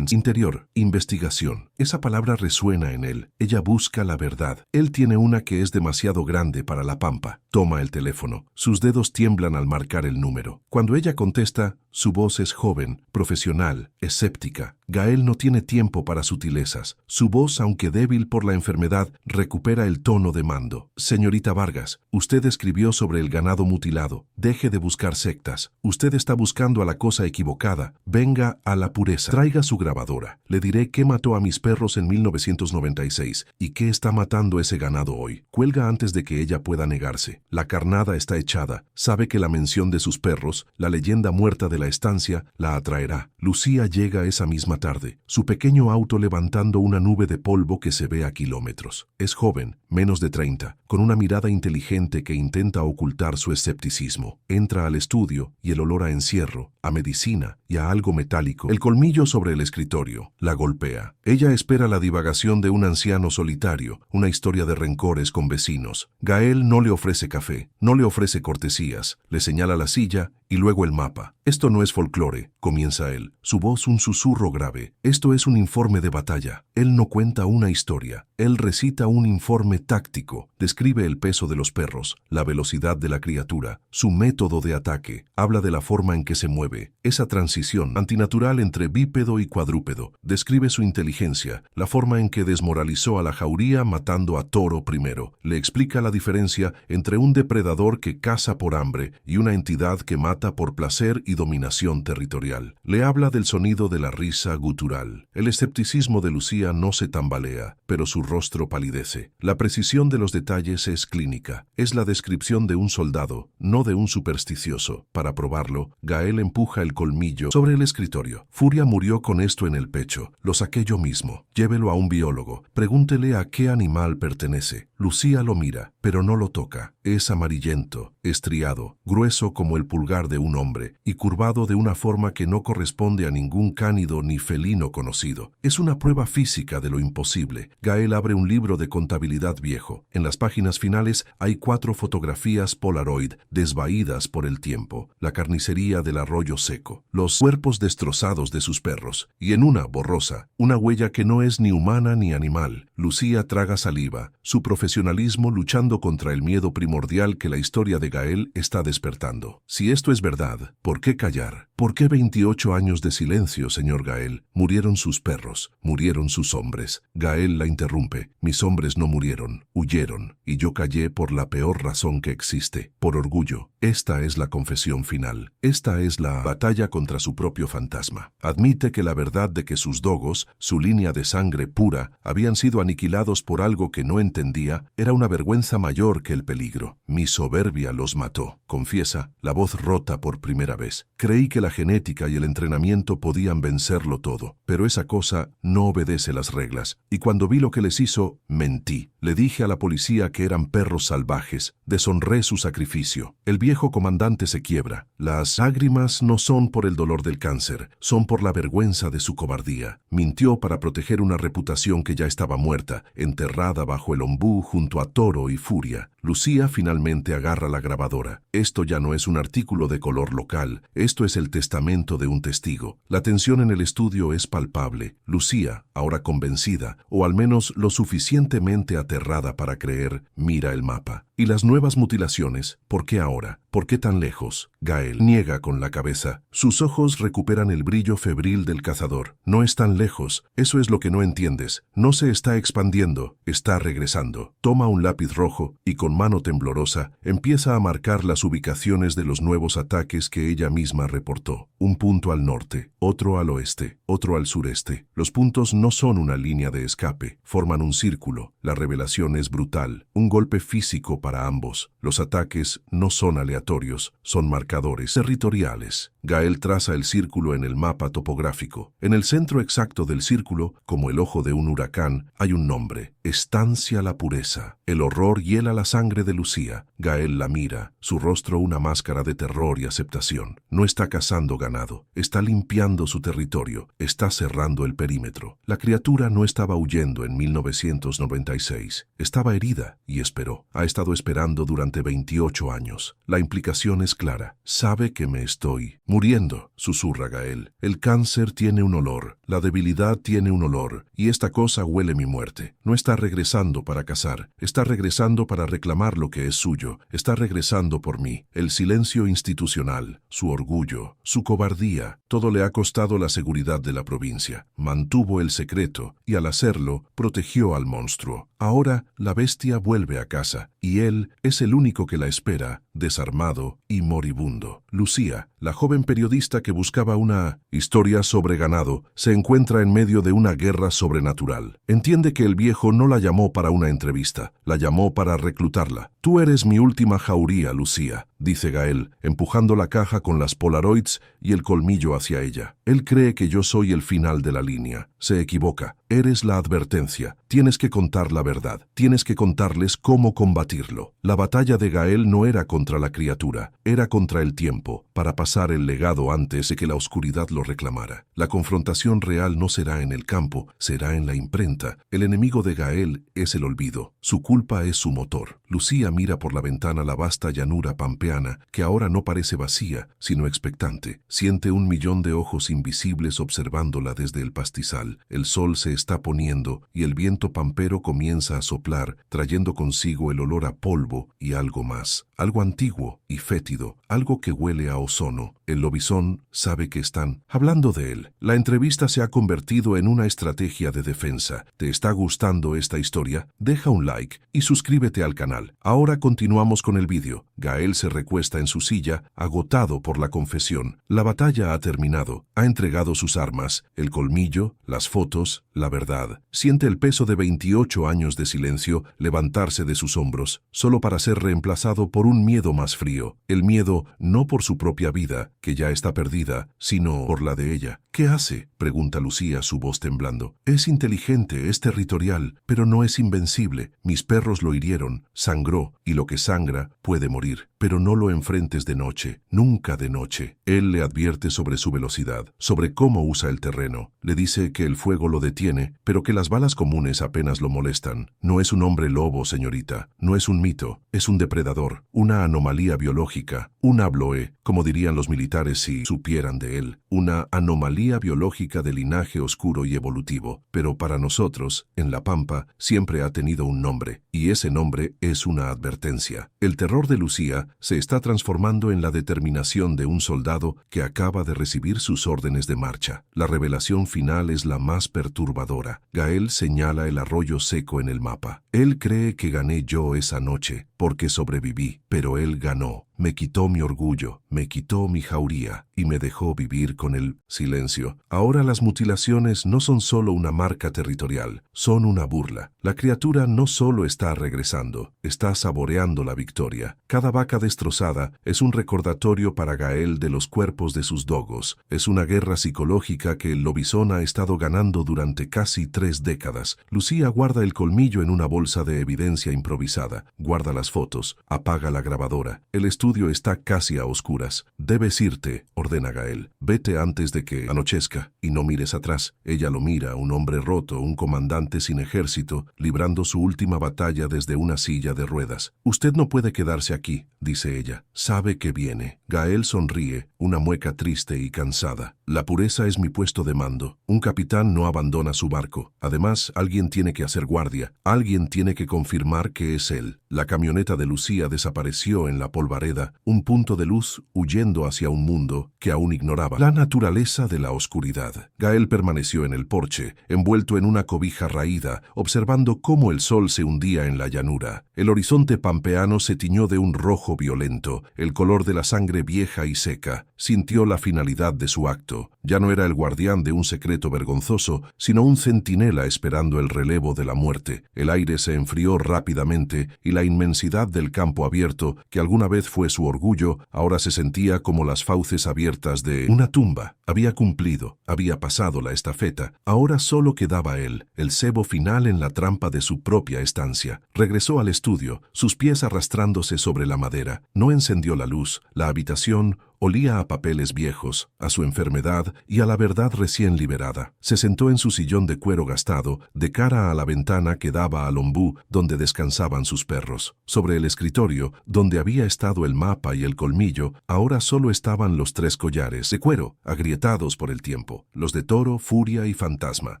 interior. Investigación. Esa palabra resuena en él. Ella busca la verdad. Él tiene una que es demasiado grande para la pampa. Toma el teléfono. Sus dedos tiemblan al marcar el número. Cuando ella contesta, su voz es joven, profesional, escéptica. Gael no tiene tiempo para sutilezas. Su voz, aunque débil por la enfermedad, recupera el tono de mando. Señorita Vargas, usted escribió sobre el ganado mutilado. Deje de buscar sectas. Usted está buscando a la cosa equivocada. Venga a la pureza. Traiga su grabadora. Le diré qué mató a mis perros en 1996 y qué está matando ese ganado hoy. Cuelga antes de que ella pueda negarse. La carnada está echada. Sabe que la mención de sus perros, la leyenda muerta de la estancia, la atraerá. Lucía llega esa misma tarde, su pequeño auto levantando una nube de polvo que se ve a kilómetros. Es joven, menos de 30, con una mirada inteligente que intenta ocultar su escepticismo. Entra al estudio y el olor a encierro, a medicina y a algo metálico. El colmillo sobre el escritorio la golpea. Ella espera la divagación de un anciano solitario, una historia de rencores con vecinos. Gael no le ofrece café, no le ofrece cortesías, le señala la silla y luego el mapa. Esto no es folclore, comienza él, su voz un susurro grave. Esto es un informe de batalla. Él no cuenta una historia, él recita un informe táctico, describe el peso de los perros, la velocidad de la criatura, su método de ataque, habla de la forma en que se mueve, esa transición antinatural entre bípedo y cuadrúpedo, describe su inteligencia, la forma en que desmoralizó a la jauría matando a Toro primero, le explica la diferencia entre un depredador que caza por hambre y una entidad que mata por placer y dominación territorial. Le habla del sonido de la risa gutural. El escepticismo de Lucía no se tambalea, pero su rostro palidece. La precisión de los detalles es clínica. Es la descripción de un soldado, no de un supersticioso. Para probarlo, Gael empuja el colmillo sobre el escritorio. Furia murió con esto en el pecho. Lo saqué yo mismo. Llévelo a un biólogo. Pregúntele a qué animal pertenece. Lucía lo mira, pero no lo toca. Es amarillento, estriado, grueso como el pulgar de un hombre y curvado de una forma que no corresponde a ningún cánido ni felino conocido. Es una prueba física de lo imposible. Gael abre un libro de contabilidad viejo. En las páginas finales hay 4 fotografías Polaroid desvaídas por el tiempo, la carnicería del arroyo seco, los cuerpos destrozados de sus perros y en una borrosa, una huella que no es ni humana ni animal. Lucía traga saliva, su profesionalismo luchando contra el miedo primordial que la historia de Gael está despertando. Si esto es es verdad. ¿Por qué callar? ¿Por qué 28 años de silencio, señor Gael? Murieron sus perros, murieron sus hombres. Gael la interrumpe. Mis hombres no murieron, huyeron, y yo callé por la peor razón que existe, por orgullo. Esta es la confesión final. Esta es la batalla contra su propio fantasma. Admite que la verdad de que sus dogos, su línea de sangre pura, habían sido aniquilados por algo que no entendía, era una vergüenza mayor que el peligro. Mi soberbia los mató, confiesa, la voz rota por primera vez. Creí que la genética y el entrenamiento podían vencerlo todo, pero esa cosa no obedece las reglas. Y cuando vi lo que les hizo, mentí. Le dije a la policía que eran perros salvajes. Deshonré su sacrificio. El viejo comandante se quiebra. Las lágrimas no son por el dolor del cáncer, son por la vergüenza de su cobardía. Mintió para proteger una reputación que ya estaba muerta, enterrada bajo el ombú junto a Toro y Furia. Lucía finalmente agarra la grabadora. Esto ya no es un artículo de color local, esto es el testamento de un testigo. La tensión en el estudio es palpable. Lucía, ahora convencida, o al menos lo suficientemente aterrada para creer, mira el mapa. ¿Y las nuevas mutilaciones? ¿Por qué ahora? ¿Por qué tan lejos? Gael niega con la cabeza. Sus ojos recuperan el brillo febril del cazador. No es tan lejos. Eso es lo que no entiendes. No se está expandiendo, está regresando. Toma un lápiz rojo y con mano temblorosa empieza a marcar las ubicaciones de los nuevos ataques que ella misma reportó. Un punto al norte, otro al oeste, otro al sureste. Los puntos no son una línea de escape, forman un círculo. La revelación es brutal. Un golpe físico para ambos. Los ataques no son aleatorios, son marcadores territoriales. Gael traza el círculo en el mapa topográfico. En el centro exacto del círculo, como el ojo de un huracán, hay un nombre: Estancia La Pureza. El horror hiela la sangre de Lucía. Gael la mira, su rostro una máscara de terror y aceptación. No está cazando ganado, está limpiando su territorio, está cerrando el perímetro. La criatura no estaba huyendo en 1996, estaba herida y esperó. Ha estado esperando durante 28 años. La implicación es clara. Sabe que me estoy muriendo, susurra Gael. El cáncer tiene un olor, la debilidad tiene un olor, y esta cosa huele mi muerte. No está regresando para cazar, está regresando para reclamar lo que es suyo, está regresando por mí. El silencio institucional, su orgullo, su cobardía, todo le ha costado la seguridad de la provincia. Mantuvo el secreto, y al hacerlo, protegió al monstruo. Ahora, la bestia vuelve a casa, y él es el único que la espera, desarmado y moribundo. Lucía, la joven periodista que buscaba una historia sobre ganado, se encuentra en medio de una guerra sobrenatural. Entiende que el viejo no la llamó para una entrevista, la llamó para reclutarla. Tú eres mi última jauría, Lucía, dice Gael, empujando la caja con las Polaroids y el colmillo hacia ella. Él cree que yo soy el final de la línea. Se equivoca. Eres la advertencia. Tienes que contar la verdad. Tienes que contarles cómo combatirlo. La batalla de Gael no era contra la criatura, era contra el tiempo, para pasar el legado antes de que la oscuridad lo reclamara. La confrontación real no será en el campo, será en la imprenta. El enemigo de Gael es el olvido. Su culpa es su motor. Lucía mira por la ventana la vasta llanura pampeana, que ahora no parece vacía, sino expectante. Siente 1.000.000 de ojos invisibles observándola desde el pastizal. El sol se está poniendo y el viento pampero comienza a soplar, trayendo consigo el olor a polvo y algo más. Algo antiguo y fétido, algo que huele a ozono. El lobizón sabe que están hablando de él. La entrevista se ha convertido en una estrategia de defensa. ¿Te está gustando esta historia? Deja un like y suscríbete al canal. Ahora continuamos con el vídeo. Gael se recuesta en su silla, agotado por la confesión. La batalla ha terminado. Ha entregado sus armas, el colmillo, las fotos, la verdad. Siente el peso de 28 años de silencio levantarse de sus hombros, solo para ser reemplazado por un miedo más frío. El miedo no por su propia vida, que ya está perdida, sino por la de ella. ¿Qué hace?, pregunta Lucía, su voz temblando. Es inteligente, es territorial, pero no es invencible. Mis perros lo hirieron, sangró, y lo que sangra puede morir. Pero no lo enfrentes de noche, nunca de noche. Él le advierte sobre su velocidad, sobre cómo usa el terreno. Le dice que el fuego lo detiene, pero que las balas comunes apenas lo molestan. No es un hombre lobo, señorita. No es un mito. Es un depredador, una anomalía biológica, un habloé, como dirían los militares si supieran de él. Una anomalía biológica de linaje oscuro y evolutivo. Pero para nosotros, en La Pampa, siempre ha tenido un nombre, y ese nombre es una advertencia. El terror de Lucía se está transformando en la determinación de un soldado que acaba de recibir sus órdenes de marcha. La revelación final es la más perturbadora. Gael señala el arroyo seco en el mapa. Él cree que gané yo esa noche, porque sobreviví, pero él ganó. Me quitó mi orgullo, me quitó mi jauría y me dejó vivir con el silencio. Ahora las mutilaciones no son solo una marca territorial, son una burla. La criatura no solo está regresando, está saboreando la victoria. Cada vaca destrozada es un recordatorio para Gael de los cuerpos de sus dogos. Es una guerra psicológica que el lobizón ha estado ganando durante casi 3 décadas. Lucía guarda el colmillo en una bolsa de evidencia improvisada, guarda las fotos, apaga la grabadora. El estudio está casi a oscuras. Debes irte, ordena Gael. Vete antes de que anochezca y no mires atrás. Ella lo mira, un hombre roto, un comandante sin ejército, librando su última batalla desde una silla de ruedas. Usted no puede quedarse aquí, dice ella. Sabe que viene. Gael sonríe, una mueca triste y cansada. La pureza es mi puesto de mando. Un capitán no abandona su barco. Además, alguien tiene que hacer guardia. Alguien tiene que confirmar que es él. La camioneta de Lucía desapareció en la polvareda, un punto de luz huyendo hacia un mundo que aún ignoraba la naturaleza de la oscuridad. Gael permaneció en el porche, envuelto en una cobija raída, observando cómo el sol se hundía en la llanura. El horizonte pampeano se tiñó de un rojo violento, el color de la sangre vieja y seca. Sintió la finalidad de su acto. Ya no era el guardián de un secreto vergonzoso, sino un centinela esperando el relevo de la muerte. El aire se enfrió rápidamente y la inmensidad del campo abierto, que alguna vez fue su orgullo, ahora se sentía como las fauces abiertas de una tumba. Había cumplido, había pasado la estafeta. Ahora solo quedaba él, el cebo final en la trampa de su propia estancia. Regresó al estudio, sus pies arrastrándose sobre la madera. No encendió la luz. La habitación olía a papeles viejos, a su enfermedad y a la verdad recién liberada. Se sentó en su sillón de cuero gastado, de cara a la ventana que daba al ombú donde descansaban sus perros. Sobre el escritorio, donde había estado el mapa y el colmillo, ahora solo estaban los 3 collares de cuero, agrietados por el tiempo, los de Toro, Furia y Fantasma.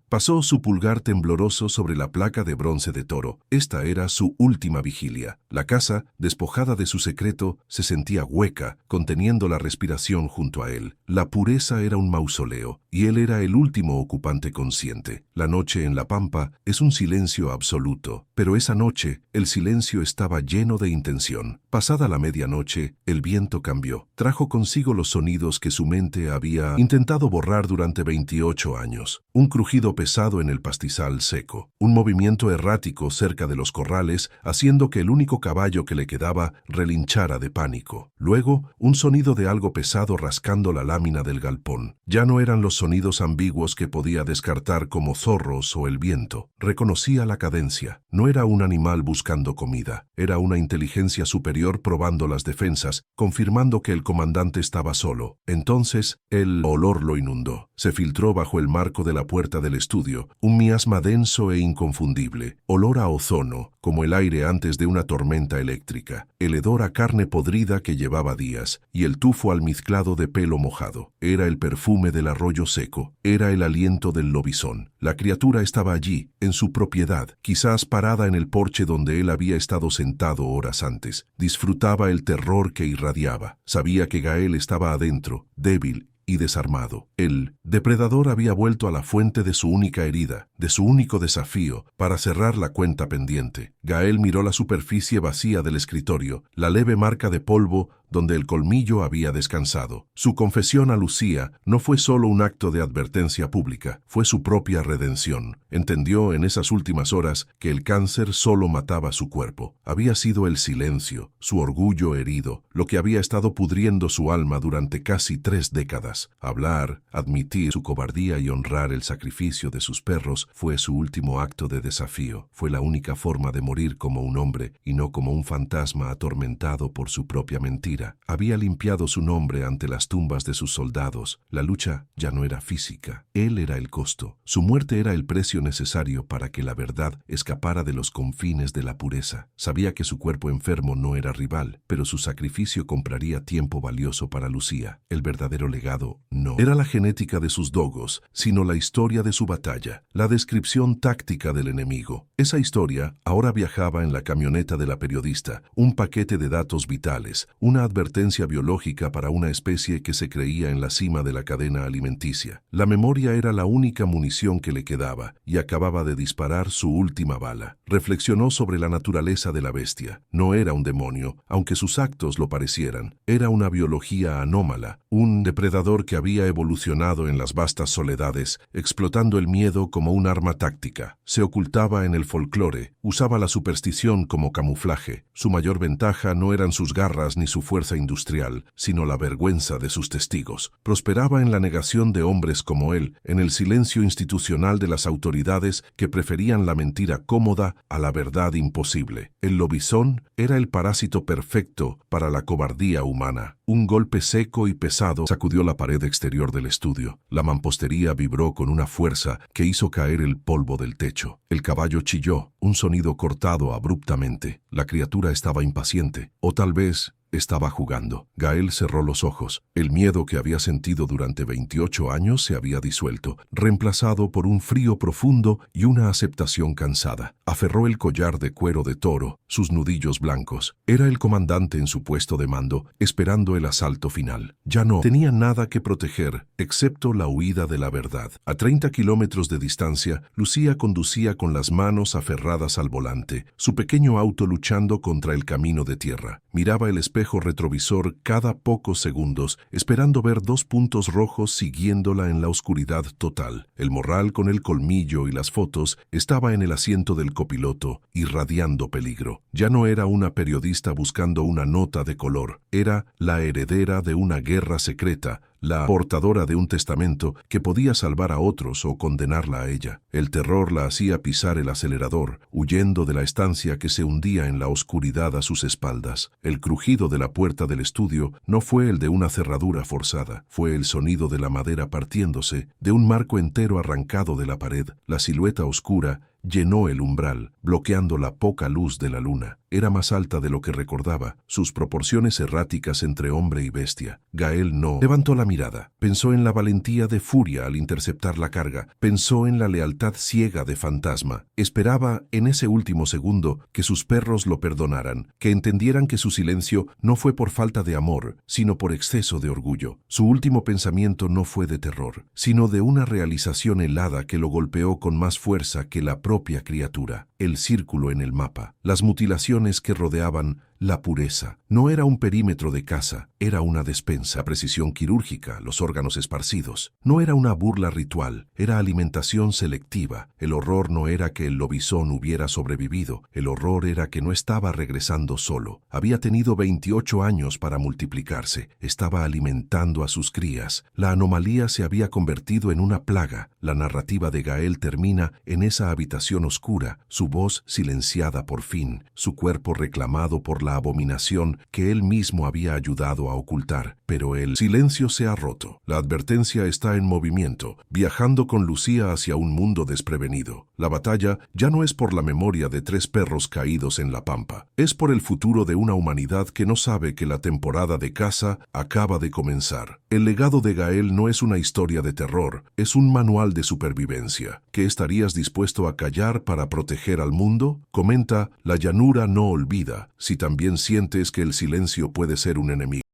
Pasó su pulgar tembloroso sobre la placa de bronce de Toro. Esta era su última vigilia. La casa, despojada de su secreto, se sentía hueca, conteniendo la respiración junto a él. La pureza era un mausoleo, y él era el último ocupante consciente. La noche en La Pampa es un silencio absoluto, pero esa noche el silencio estaba lleno de intención. Pasada la medianoche, el viento cambió. Trajo consigo los sonidos que su mente había intentado borrar durante 28 años. Un crujido pesado en el pastizal seco, un movimiento errático cerca de los corrales, haciendo que el único caballo que le quedaba relinchara de pánico. Luego, un sonido de algo pesado rascando la lámina del galpón. Ya no eran los sonidos ambiguos que podía descartar como zorros o el viento. Reconocía la cadencia. No era un animal buscando comida. Era una inteligencia superior probando las defensas, confirmando que el comandante estaba solo. Entonces, el olor lo inundó. Se filtró bajo el marco de la puerta del estudio, un miasma denso e inconfundible. Olor a ozono, como el aire antes de una tormenta eléctrica. El hedor a carne podrida que llevaba días, y el tufo almizclado de pelo mojado. Era el perfume del arroyo seco. Era el aliento del lobizón. La criatura estaba allí, en su propiedad, quizás parada en el porche donde él había estado sentado horas antes. Disfrutaba el terror que irradiaba. Sabía que Gael estaba adentro, débil y desarmado. El depredador había vuelto a la fuente de su única herida, de su único desafío, para cerrar la cuenta pendiente. Gael miró la superficie vacía del escritorio, la leve marca de polvo donde el colmillo había descansado. Su confesión a Lucía no fue solo un acto de advertencia pública, fue su propia redención. Entendió en esas últimas horas que el cáncer solo mataba su cuerpo. Había sido el silencio, su orgullo herido, lo que había estado pudriendo su alma durante casi 3 décadas. Hablar, admitir su cobardía y honrar el sacrificio de sus perros fue su último acto de desafío. Fue la única forma de morir como un hombre y no como un fantasma atormentado por su propia mentira. mentira. Había limpiado su nombre ante las tumbas de sus soldados. La lucha ya no era física. Él era el costo. Su muerte era el precio necesario para que la verdad escapara de los confines de la pureza. Sabía que su cuerpo enfermo no era rival, pero su sacrificio compraría tiempo valioso para Lucía. El verdadero legado no era la genética de sus dogos, sino la historia de su batalla, la descripción táctica del enemigo. Esa historia ahora viajaba en la camioneta de la periodista, un paquete de datos vitales, una advertencia biológica para una especie que se creía en la cima de la cadena alimenticia. La memoria era la única munición que le quedaba, y acababa de disparar su última bala. Reflexionó sobre la naturaleza de la bestia. No era un demonio, aunque sus actos lo parecieran. Era una biología anómala, un depredador que había evolucionado en las vastas soledades, explotando el miedo como un arma táctica. Se ocultaba en el folclore, usaba la superstición como camuflaje. Su mayor ventaja no eran sus garras ni su fuerza industrial, sino la vergüenza de sus testigos. Prosperaba en la negación de hombres como él, en el silencio institucional de las autoridades que preferían la mentira cómoda a la verdad imposible. El lobizón era el parásito perfecto para la cobardía humana. Un golpe seco y pesado sacudió la pared exterior del estudio. La mampostería vibró con una fuerza que hizo caer el polvo del techo. El caballo chilló, un sonido cortado abruptamente. La criatura estaba impaciente, o tal vez estaba jugando. Gael cerró los ojos. El miedo que había sentido durante 28 años se había disuelto, reemplazado por un frío profundo y una aceptación cansada. Aferró el collar de cuero de toro, sus nudillos blancos. Era el comandante en su puesto de mando, esperando el asalto final. Ya no tenía nada que proteger, excepto la huida de la verdad. A 30 kilómetros de distancia, Lucía conducía con las manos aferradas al volante, su pequeño auto luchando contra el camino de tierra. Miraba el espejo retrovisor cada pocos segundos, esperando ver dos puntos rojos siguiéndola en la oscuridad total. El morral con el colmillo y las fotos estaba en el asiento del copiloto, irradiando peligro. Ya no era una periodista buscando una nota de color, era la heredera de una guerra secreta, la portadora de un testamento que podía salvar a otros o condenarla a ella. El terror la hacía pisar el acelerador, huyendo de la estancia que se hundía en la oscuridad a sus espaldas. El crujido de la puerta del estudio no fue el de una cerradura forzada, fue el sonido de la madera partiéndose, de un marco entero arrancado de la pared. La silueta oscura llenó el umbral, bloqueando la poca luz de la luna. Era más alta de lo que recordaba, sus proporciones erráticas entre hombre y bestia. Gael no levantó la mirada. Pensó en la valentía de Furia al interceptar la carga. Pensó en la lealtad ciega de Fantasma. Esperaba, en ese último segundo, que sus perros lo perdonaran, que entendieran que su silencio no fue por falta de amor, sino por exceso de orgullo. Su último pensamiento no fue de terror, sino de una realización helada que lo golpeó con más fuerza que la propia criatura. El círculo en el mapa, las mutilaciones que rodeaban la pureza. No era un perímetro de caza, era una despensa, precisión quirúrgica, los órganos esparcidos. No era una burla ritual, era alimentación selectiva. El horror no era que el lobizón hubiera sobrevivido, el horror era que no estaba regresando solo. Había tenido 28 años para multiplicarse, estaba alimentando a sus crías. La anomalía se había convertido en una plaga. La narrativa de Gael termina en esa habitación oscura, su voz silenciada por fin, su cuerpo reclamado por la abominación que él mismo había ayudado a ocultar. Pero el silencio se ha roto. La advertencia está en movimiento, viajando con Lucía hacia un mundo desprevenido. La batalla ya no es por la memoria de 3 perros caídos en la pampa. Es por el futuro de una humanidad que no sabe que la temporada de caza acaba de comenzar. El legado de Gael no es una historia de terror, es un manual de supervivencia. ¿Qué estarías dispuesto a callar para proteger al mundo? Comenta, la llanura no olvida, si también sientes que el silencio puede ser un enemigo.